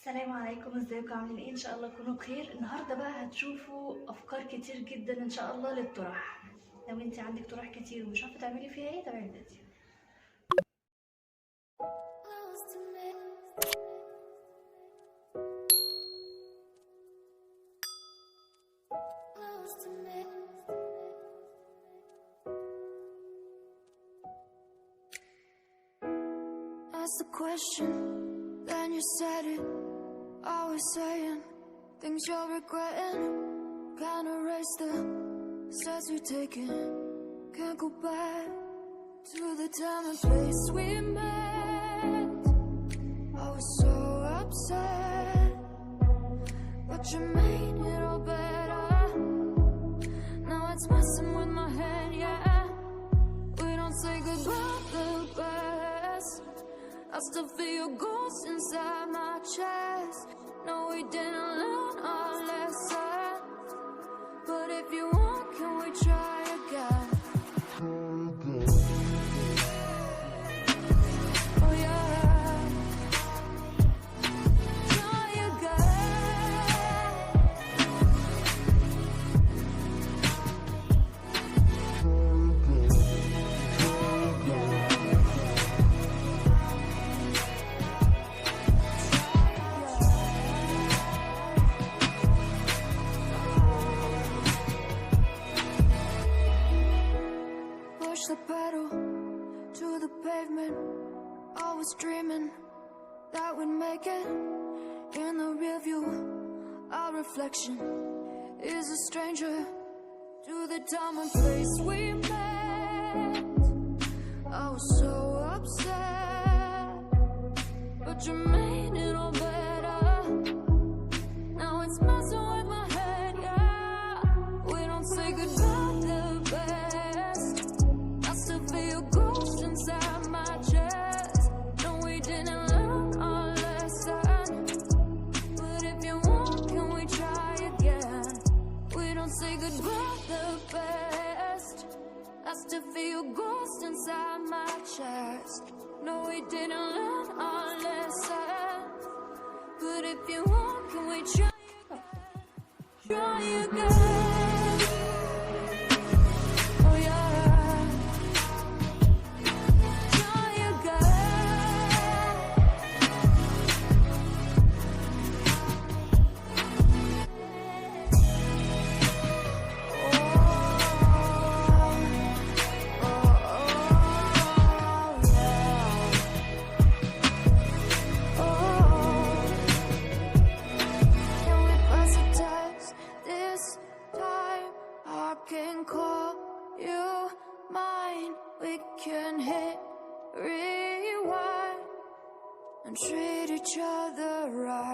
السلام عليكم، ازيكم؟ عاملين ايه؟ ان شاء الله تكونوا بخير. النهارده بقى هتشوفوا افكار كتير جدا ان شاء الله للطرح. لو انت عندك طرح كتير ومش عارفه تعملي فيها ايه، تابعي الفيديو. Ask the question, then you said it. Always saying things you're regretting. Can't erase the steps we've taken. Can't go back to the time and place we met. I was so upset, but you made it all better. Now it's messing with my head, yeah. We don't say goodbye the best. I still feel your ghost inside my chest. No, we didn't learn our lesson, but if you want, can we try again? Oh yeah, try again. Push the pedal to the pavement. I was dreaming that we'd make it. In the rear view, our reflection is a stranger to the time and place we met. I was so upset, but you made it all better. Now it's messing with my head, yeah. We don't say goodbye the best. I still feel your ghost inside my chest. No, we didn't learn our lesson, but if you want, can we try again? We don't say goodbye the best. I still feel your ghost inside my chest. No, we didn't learn our lesson, but if you want, can we try again? Try again. Oh yeah, try again. Can we pass a test this time? I can call you mine. We can hit rewind and treat each other right.